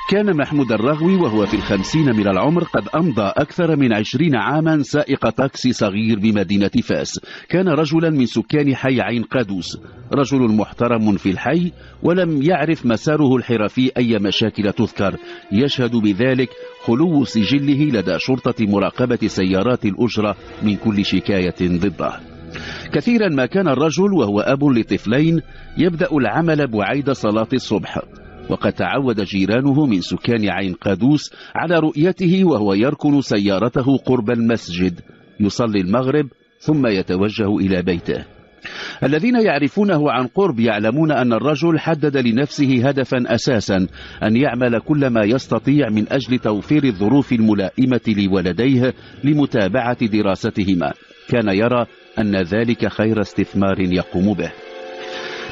كان محمود الرغوي وهو في 50 من العمر قد أمضى أكثر من 20 عاما سائق تاكسي صغير بمدينة فاس. كان رجلا من سكان حي عين قادوس، رجل محترم في الحي ولم يعرف مساره الحرفي أي مشاكل تذكر، يشهد بذلك خلو سجله لدى شرطة مراقبة سيارات الأجرة من كل شكاية ضده. كثيرا ما كان الرجل وهو أب لطفلين يبدأ العمل بعيد صلاة الصبح، وقد تعود جيرانه من سكان عين قادوس على رؤيته وهو يركن سيارته قرب المسجد يصلي المغرب ثم يتوجه إلى بيته. الذين يعرفونه عن قرب يعلمون أن الرجل حدد لنفسه هدفا أساسا، أن يعمل كل ما يستطيع من أجل توفير الظروف الملائمة لولديه لمتابعة دراستهما. كان يرى أن ذلك خير استثمار يقوم به.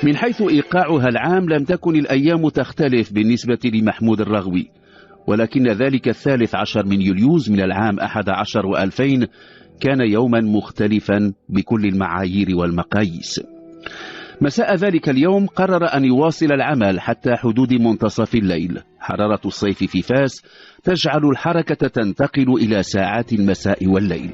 من حيث إيقاعها العام لم تكن الأيام تختلف بالنسبة لمحمود الرغوي، ولكن ذلك 13 من يوليوز من العام 11 و2000 كان يوما مختلفا بكل المعايير والمقاييس. مساء ذلك اليوم قرر أن يواصل العمل حتى حدود منتصف الليل. حرارة الصيف في فاس تجعل الحركة تنتقل إلى ساعات المساء والليل.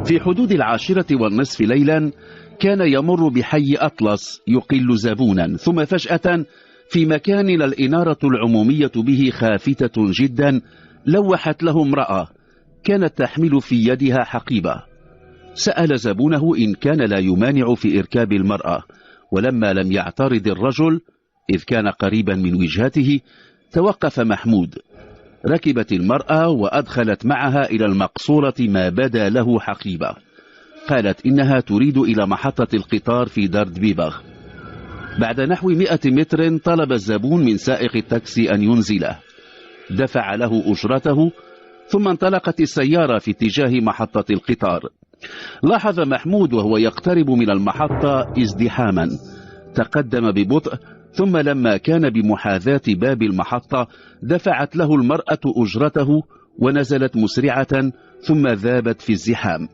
في حدود 22:30 ليلا كان يمر بحي أطلس يقل زبونا، ثم فجأة في مكان الإنارة العمومية به خافتة جدا لوحت له امرأة كانت تحمل في يدها حقيبة. سأل زبونه إن كان لا يمانع في إركاب المرأة، ولما لم يعترض الرجل إذ كان قريبا من وجهته توقف محمود. ركبت المرأة وأدخلت معها إلى المقصورة ما بدا له حقيبة. قالت إنها تريد إلى محطة القطار في دارد بيباغ. بعد نحو 100 متر طلب الزبون من سائق التاكسي أن ينزله، دفع له أجرته، ثم انطلقت السيارة في اتجاه محطة القطار. لاحظ محمود وهو يقترب من المحطة ازدحاما، تقدم ببطء، ثم لما كان بمحاذاة باب المحطة دفعت له المرأة أجرته ونزلت مسرعة ثم ذابت في الزحام.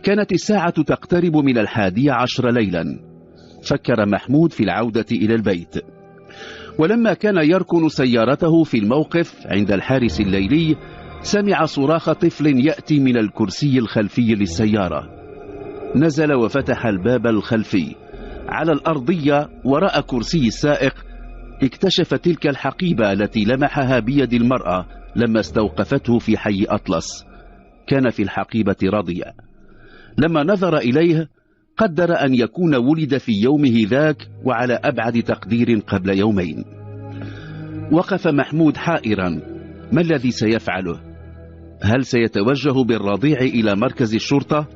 كانت الساعة تقترب من 11 ليلا. فكر محمود في العودة إلى البيت، ولما كان يركن سيارته في الموقف عند الحارس الليلي سمع صراخ طفل يأتي من الكرسي الخلفي للسيارة. نزل وفتح الباب الخلفي. على الأرضية وراء كرسي السائق اكتشف تلك الحقيبة التي لمحها بيد المرأة لما استوقفته في حي أطلس. كان في الحقيبة رضيع. لما نظر إليه قدر أن يكون ولد في يومه ذاك وعلى أبعد تقدير قبل يومين. وقف محمود حائرا، ما الذي سيفعله؟ هل سيتوجه بالرضيع إلى مركز الشرطة؟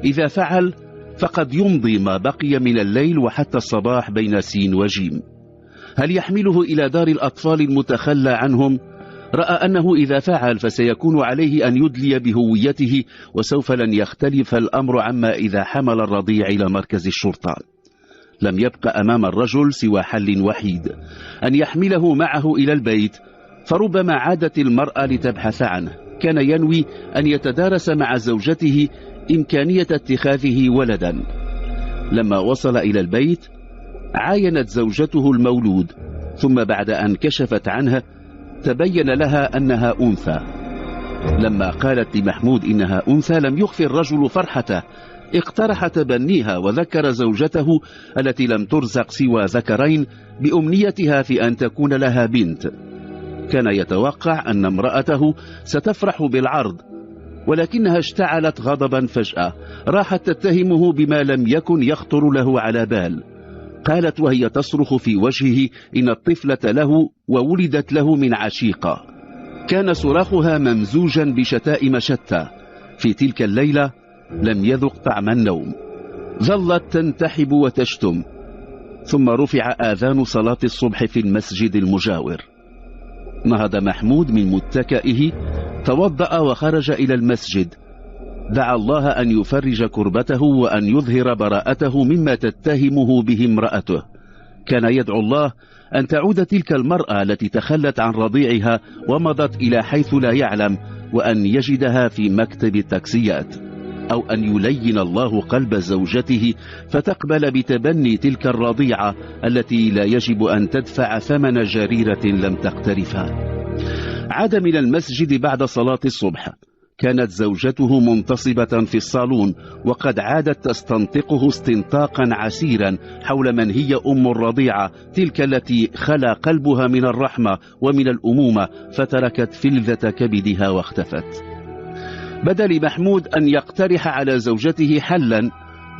إذا فعل فقد يمضي ما بقي من الليل وحتى الصباح بين سين وجيم. هل يحمله إلى دار الأطفال المتخلى عنهم؟ رأى أنه إذا فعل فسيكون عليه أن يدلي بهويته، وسوف لن يختلف الأمر عما إذا حمل الرضيع إلى مركز الشرطة. لم يبقى أمام الرجل سوى حل وحيد، أن يحمله معه إلى البيت، فربما عادت المرأة لتبحث عنه. كان ينوي أن يتدارس مع زوجته إمكانية اتخاذه ولدا. لما وصل إلى البيت عاينت زوجته المولود، ثم بعد أن كشفت عنه تبين لها أنها أنثى. لما قالت لمحمود إنها أنثى لم يخفي الرجل فرحته، اقترح تبنيها وذكر زوجته التي لم ترزق سوى ذكرين بأمنيتها في أن تكون لها بنت. كان يتوقع أن امرأته ستفرح بالعرض، ولكنها اشتعلت غضبا فجأة، راحت تتهمه بما لم يكن يخطر له على بال. قالت وهي تصرخ في وجهه إن الطفلة له وولدت له من عشيقة. كان صراخها ممزوجا بشتائم شتى. في تلك الليلة لم يذق طعم النوم، ظلت تنتحب وتشتم. ثم رفع آذان صلاة الصبح في المسجد المجاور. نهض محمود من متكئه، توضأ وخرج إلى المسجد. دعا الله أن يفرج كربته وأن يظهر براءته مما تتهمه به امرأته. كان يدعو الله أن تعود تلك المرأة التي تخلت عن رضيعها ومضت إلى حيث لا يعلم، وأن يجدها في مكتب التاكسيات، أو أن يلين الله قلب زوجته فتقبل بتبني تلك الرضيعة التي لا يجب أن تدفع ثمن جريرة لم تقترفها. عاد من المسجد بعد صلاة الصبح. كانت زوجته منتصبة في الصالون، وقد عادت تستنطقه استنطاقا عسيرا حول من هي أم الرضيعة، تلك التي خلا قلبها من الرحمة ومن الأمومة، فتركت فلذة كبدها واختفت. بدا لمحمود أن يقترح على زوجته حلا،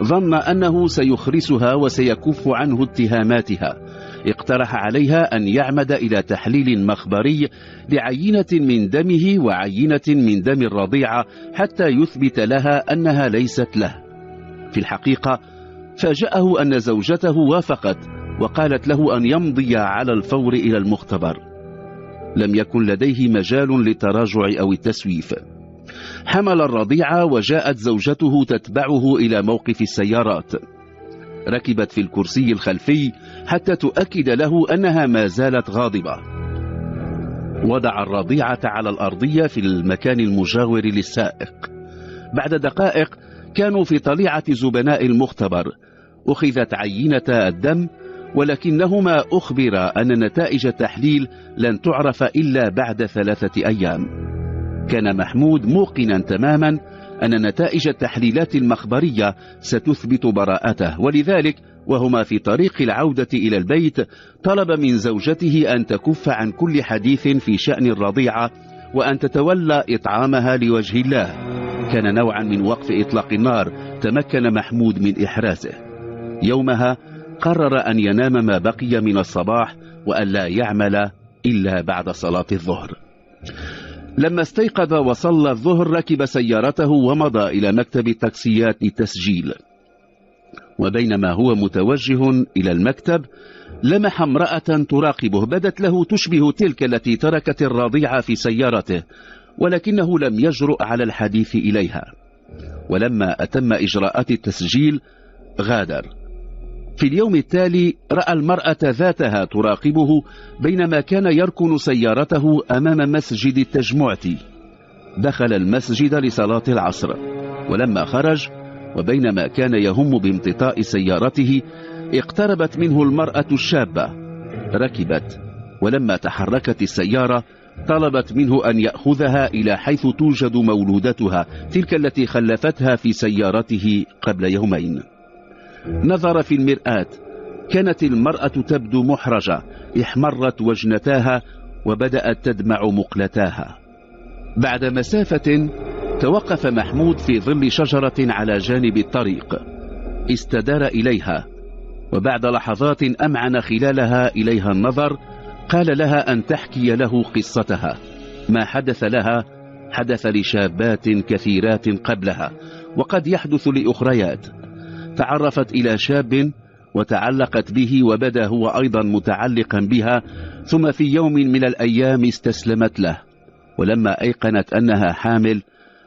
ظن أنه سيخرسها وسيكف عنه اتهاماتها. اقترح عليها أن يعمد إلى تحليل مخبري لعينة من دمه وعينة من دم الرضيعة حتى يثبت لها أنها ليست له. في الحقيقة فاجأه أن زوجته وافقت، وقالت له أن يمضي على الفور إلى المختبر. لم يكن لديه مجال للتراجع أو التسويف. حمل الرضيعة وجاءت زوجته تتبعه إلى موقف السيارات. ركبت في الكرسي الخلفي حتى تؤكد له أنها ما زالت غاضبة. وضع الرضيعة على الأرضية في المكان المجاور للسائق. بعد دقائق كانوا في طليعة زبناء المختبر. أخذت عينة الدم، ولكنهما أخبر أن نتائج التحليل لن تعرف إلا بعد 3 أيام. كان محمود موقنا تماما أن نتائج التحليلات المخبرية ستثبت براءته، ولذلك وهما في طريق العودة إلى البيت طلب من زوجته أن تكف عن كل حديث في شأن الرضيعة وأن تتولى إطعامها لوجه الله. كان نوعا من وقف إطلاق النار تمكن محمود من إحرازه. يومها قرر أن ينام ما بقي من الصباح وأن لا يعمل إلا بعد صلاة الظهر. لما استيقظ وصلى الظهر ركب سيارته ومضى إلى مكتب التاكسيات للتسجيل. وبينما هو متوجه إلى المكتب لمح امرأة تراقبه، بدت له تشبه تلك التي تركت الرضيعة في سيارته، ولكنه لم يجرؤ على الحديث إليها. ولما أتم إجراءات التسجيل غادر. في اليوم التالي رأى المرأة ذاتها تراقبه بينما كان يركن سيارته أمام مسجد التجمعة. دخل المسجد لصلاة العصر، ولما خرج وبينما كان يهم بامتطاء سيارته اقتربت منه المرأة الشابة. ركبت، ولما تحركت السيارة طلبت منه أن يأخذها إلى حيث توجد مولودتها، تلك التي خلفتها في سيارته قبل يومين. نظر في المرآة، كانت المرأة تبدو محرجة، احمرت وجنتاها وبدأت تدمع مقلتاها. بعد مسافة توقف محمود في ظل شجرة على جانب الطريق. استدار إليها، وبعد لحظات أمعن خلالها إليها النظر قال لها أن تحكي له قصتها. ما حدث لها حدث لشابات كثيرات قبلها، وقد يحدث لأخريات. تعرفت إلى شاب وتعلقت به، وبدا هو أيضا متعلقا بها، ثم في يوم من الأيام استسلمت له. ولما أيقنت أنها حامل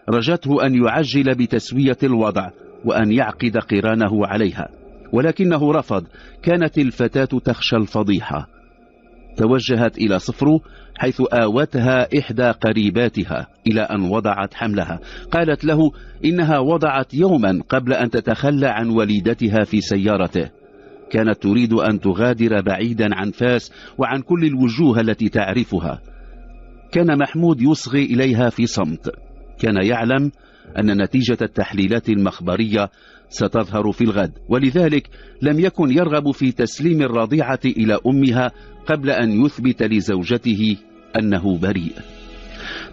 رجته أن يعجل بتسوية الوضع وأن يعقد قرانه عليها، ولكنه رفض. كانت الفتاة تخشى الفضيحة. توجهت إلى صفرو حيث آوتها إحدى قريباتها إلى أن وضعت حملها. قالت له إنها وضعت يوما قبل أن تتخلى عن وليدتها في سيارته. كانت تريد أن تغادر بعيدا عن فاس وعن كل الوجوه التي تعرفها. كان محمود يصغي إليها في صمت. كان يعلم أن نتيجة التحليلات المخبرية ستظهر في الغد، ولذلك لم يكن يرغب في تسليم الرضيعة إلى أمها قبل أن يثبت لزوجته أنه بريء.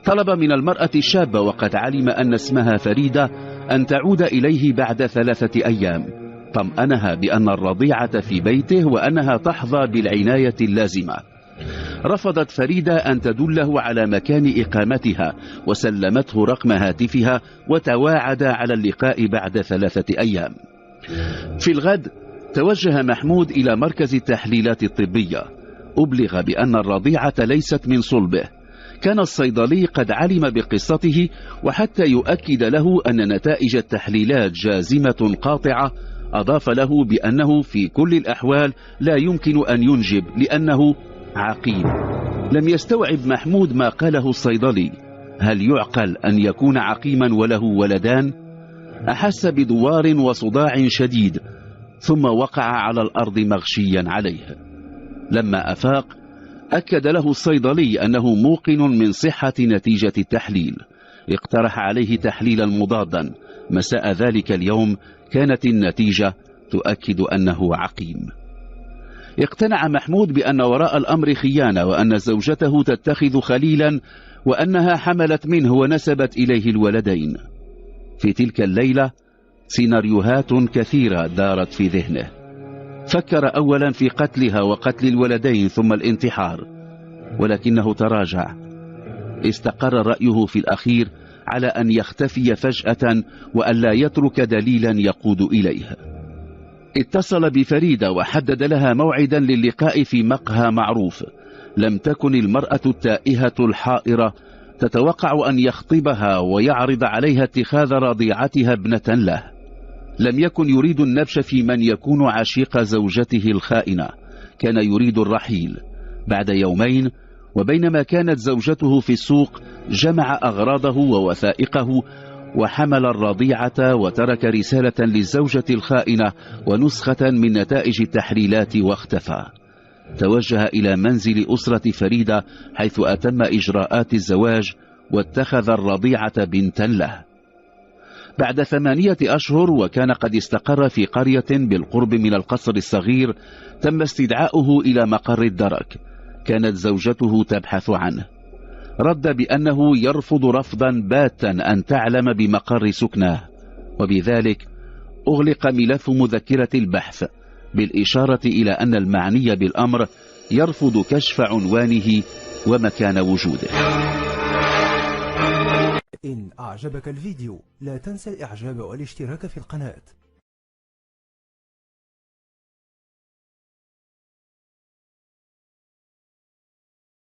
طلب من المرأة الشابة وقد علم أن اسمها فريدة أن تعود إليه بعد 3 أيام. طمأنها بأن الرضيعة في بيته وأنها تحظى بالعناية اللازمة. رفضت فريدة أن تدله على مكان إقامتها، وسلمته رقم هاتفها وتواعد على اللقاء بعد 3 أيام. في الغد توجه محمود إلى مركز التحليلات الطبية. أبلغ بأن الرضيعة ليست من صلبه. كان الصيدلي قد علم بقصته، وحتى يؤكد له أن نتائج التحليلات جازمة قاطعة أضاف له بأنه في كل الأحوال لا يمكن أن ينجب لأنه عقيم. لم يستوعب محمود ما قاله الصيدلي. هل يعقل أن يكون عقيما وله ولدان؟ أحس بدوار وصداع شديد، ثم وقع على الأرض مغشيا عليه. لما أفاق أكد له الصيدلي أنه موقن من صحة نتيجة التحليل. اقترح عليه تحليلا مضادا. مساء ذلك اليوم كانت النتيجة تؤكد أنه عقيم. اقتنع محمود بأن وراء الأمر خيانة، وأن زوجته تتخذ خليلا، وأنها حملت منه ونسبت إليه الولدين. في تلك الليلة سيناريوهات كثيرة دارت في ذهنه. فكر أولا في قتلها وقتل الولدين ثم الانتحار، ولكنه تراجع. استقر رأيه في الأخير على أن يختفي فجأة وأن لا يترك دليلا يقود إليه. اتصل بفريدة وحدد لها موعدا للقاء في مقهى معروف. لم تكن المرأة التائهة الحائرة تتوقع أن يخطبها ويعرض عليها اتخاذ رضيعتها ابنة له. لم يكن يريد النبش في من يكون عشيق زوجته الخائنة. كان يريد الرحيل. بعد يومين وبينما كانت زوجته في السوق جمع أغراضه ووثائقه وحمل الرضيعة، وترك رسالة للزوجة الخائنة ونسخة من نتائج التحليلات واختفى. توجه إلى منزل أسرة فريدة حيث أتم إجراءات الزواج واتخذ الرضيعة بنتا له. بعد 8 أشهر وكان قد استقر في قرية بالقرب من القصر الصغير، تم استدعاؤه إلى مقر الدرك. كانت زوجته تبحث عنه. رد بأنه يرفض رفضا باتا أن تعلم بمقر سكناه، وبذلك أغلق ملف مذكرة البحث، بالإشارة إلى أن المعني بالأمر يرفض كشف عنوانه ومكان وجوده. إن أعجبك الفيديو لا تنسى الإعجاب والاشتراك في القناة.